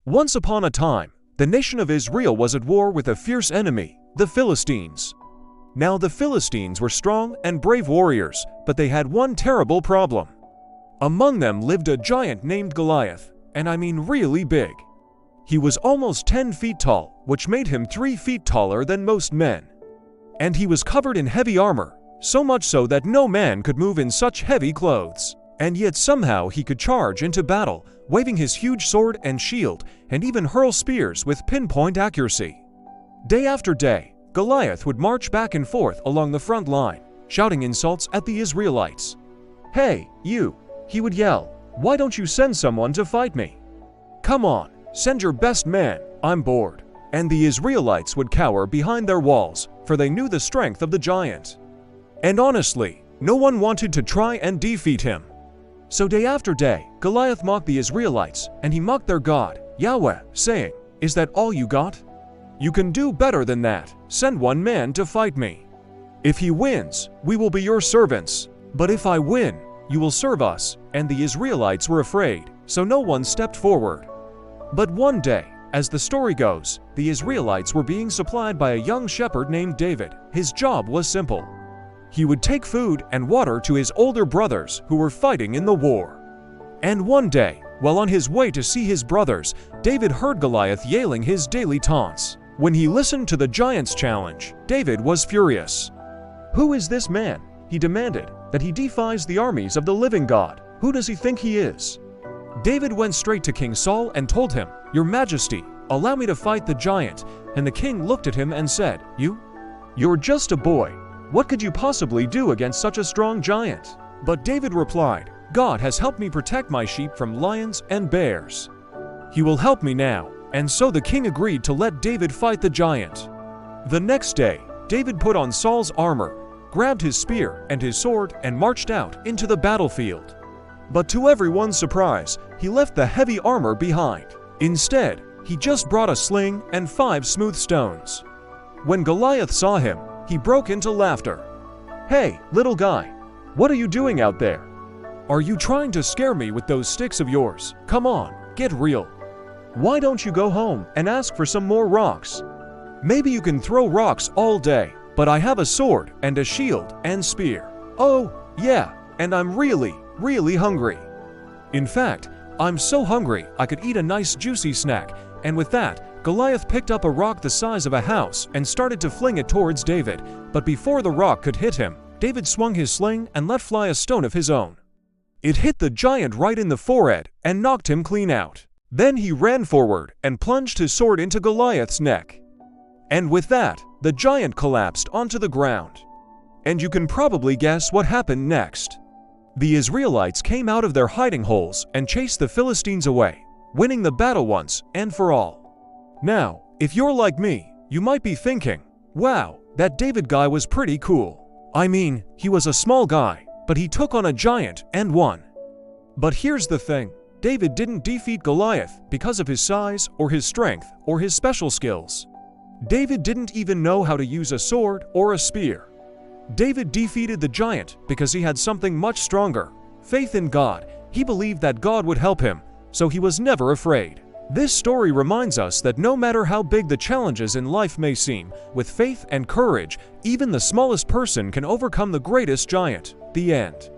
Once upon a time, the nation of Israel was at war with a fierce enemy, the Philistines. Now the Philistines were strong and brave warriors, but they had one terrible problem. Among them lived a giant named Goliath, and I mean really big. He was almost 10 feet tall, which made him 3 feet taller than most men. And he was covered in heavy armor, so much so that no man could move in such heavy clothes. And yet somehow he could charge into battle, waving his huge sword and shield, and even hurl spears with pinpoint accuracy. Day after day, Goliath would march back and forth along the front line, shouting insults at the Israelites. "Hey, you," he would yell, "why don't you send someone to fight me? Come on, send your best man, I'm bored." And the Israelites would cower behind their walls, for they knew the strength of the giant. And honestly, no one wanted to try and defeat him. So day after day, Goliath mocked the Israelites, and he mocked their God, Yahweh, saying, "Is that all you got? You can do better than that. Send one man to fight me. If he wins, we will be your servants. But if I win, you will serve us." And the Israelites were afraid, so no one stepped forward. But one day, as the story goes, the Israelites were being supplied by a young shepherd named David. His job was simple. He would take food and water to his older brothers who were fighting in the war. And one day, while on his way to see his brothers, David heard Goliath yelling his daily taunts. When he listened to the giant's challenge, David was furious. "Who is this man?" he demanded, "that he defies the armies of the living God? Who does he think he is?" David went straight to King Saul and told him, "Your Majesty, allow me to fight the giant." And the king looked at him and said, You're just a boy. What could you possibly do against such a strong giant?" But David replied, "God has helped me protect my sheep from lions and bears. He will help me now." And so the king agreed to let David fight the giant. The next day, David put on Saul's armor, grabbed his spear and his sword, and marched out into the battlefield. But to everyone's surprise, he left the heavy armor behind. Instead, he just brought a sling and 5 smooth stones. When Goliath saw him, he broke into laughter. "Hey, little guy, what are you doing out there? Are you trying to scare me with those sticks of yours? Come on, get real. Why don't you go home and ask for some more rocks? Maybe you can throw rocks all day, but I have a sword and a shield and spear. Oh, yeah, and I'm really, really hungry. In fact, I'm so hungry I could eat a nice juicy snack." And with that, Goliath picked up a rock the size of a house and started to fling it towards David. But before the rock could hit him, David swung his sling and let fly a stone of his own. It hit the giant right in the forehead and knocked him clean out. Then he ran forward and plunged his sword into Goliath's neck. And with that, the giant collapsed onto the ground. And you can probably guess what happened next. The Israelites came out of their hiding holes and chased the Philistines away, winning the battle once and for all. Now, if you're like me, you might be thinking, "Wow, that David guy was pretty cool. I mean, he was a small guy, but he took on a giant and won." But here's the thing. David didn't defeat Goliath because of his size or his strength or his special skills. David didn't even know how to use a sword or a spear. David defeated the giant because he had something much stronger: faith in God. He believed that God would help him, so he was never afraid. This story reminds us that no matter how big the challenges in life may seem, with faith and courage, even the smallest person can overcome the greatest giant. The end.